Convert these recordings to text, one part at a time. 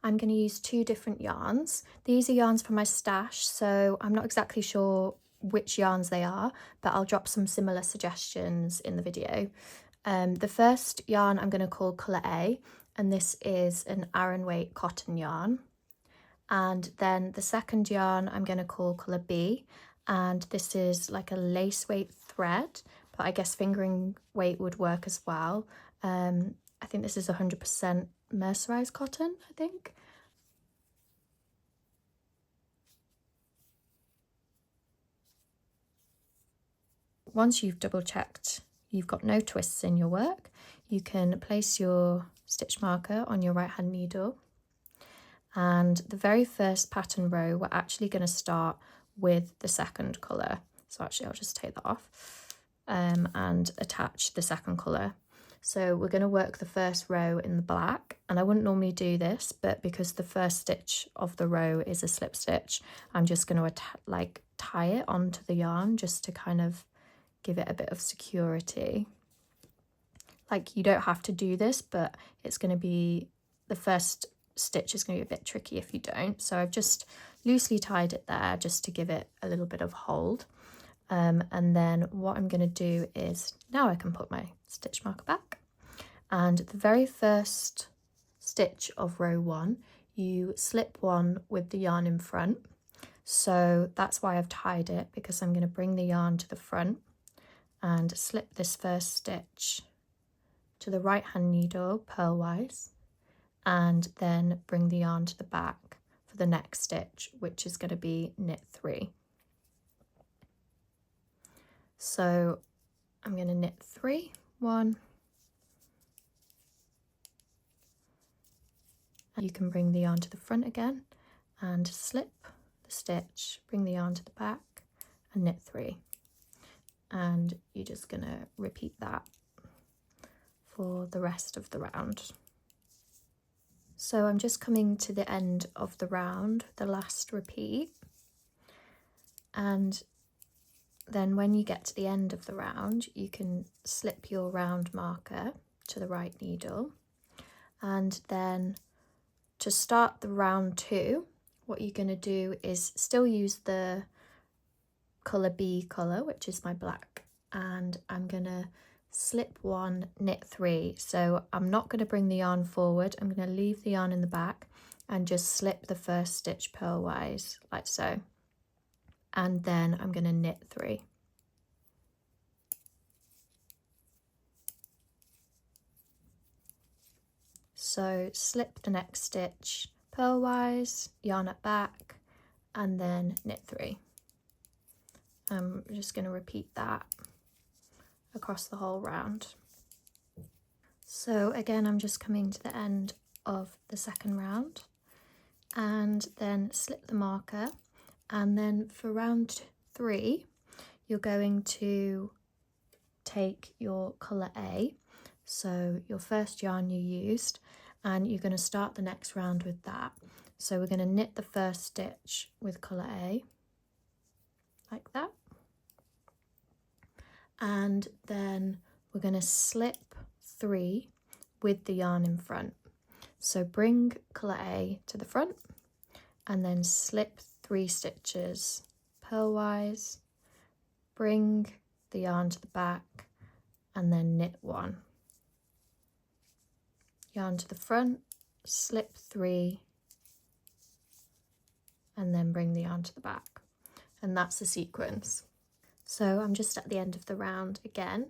I'm going to use 2 different yarns. These are yarns from my stash, so I'm not exactly sure which yarns they are, but I'll drop some similar suggestions in the video. The first yarn I'm going to call colour A, and this is an Aran weight cotton yarn. And then the second yarn I'm going to call colour B, and this is like a lace weight thread, but I guess fingering weight would work as well. I think this is 100% mercerized cotton, I think. Once you've double checked you've got no twists in your work, you can place your stitch marker on your right hand needle, and the very first pattern row we're actually going to start with the second colour. So actually I'll just take that off and attach the second colour. So we're going to work the first row in the black, and I wouldn't normally do this, but because the first stitch of the row is a slip stitch, I'm just going to like tie it onto the yarn just to kind of give it a bit of security. Like, you don't have to do this, but it's going to be, the first stitch is going to be a bit tricky if you don't. So I've just loosely tied it there just to give it a little bit of hold. And then what I'm going to do is, now I can put my stitch marker back, and the very first stitch of row 1 you slip 1 with the yarn in front. So that's why I've tied it, because I'm going to bring the yarn to the front and slip this first stitch to the right hand needle purlwise, and then bring the yarn to the back for the next stitch, which is going to be knit 3. So I'm going to knit 3, 1, and you can bring the yarn to the front again and slip the stitch, bring the yarn to the back and knit 3, and you're just going to repeat that for the rest of the round. So I'm just coming to the end of the round, the last repeat, and then when you get to the end of the round you can slip your round marker to the right needle, and then to start the round 2 what you're going to do is still use the colour B colour, which is my black, and I'm going to slip 1, knit 3. So I'm not going to bring the yarn forward, I'm going to leave the yarn in the back and just slip the first stitch purlwise like so, and then I'm going to knit 3. So slip the next stitch purlwise, yarn at back, and then knit 3. I'm just going to repeat that across the whole round. So again, I'm just coming to the end of the second round, and then slip the marker, and then for round 3 you're going to take your colour A, so your first yarn you used, and you're going to start the next round with that. So we're going to knit the first stitch with colour A like that, and then we're going to slip 3 with the yarn in front. So bring colour A to the front and then slip 3 stitches purlwise, bring the yarn to the back and then knit 1. Yarn to the front, slip 3 and then bring the yarn to the back, and that's the sequence. So I'm just at the end of the round again,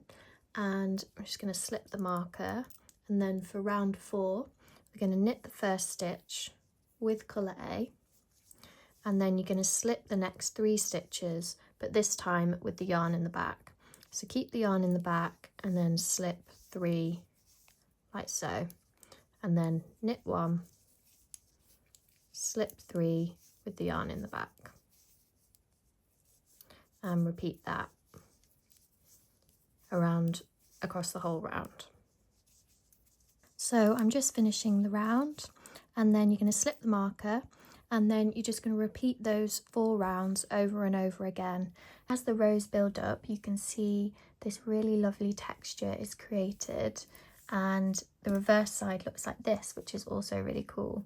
and I'm just going to slip the marker, and then for round 4 we're going to knit the first stitch with colour A, and then you're going to slip the next 3 stitches, but this time with the yarn in the back. So keep the yarn in the back and then slip 3 like so, and then knit 1, slip 3 with the yarn in the back, and repeat that around across the whole round. So I'm just finishing the round, and then you're going to slip the marker, and then you're just going to repeat those 4 rounds over and over again. As the rows build up, you can see this really lovely texture is created, and the reverse side looks like this, which is also really cool.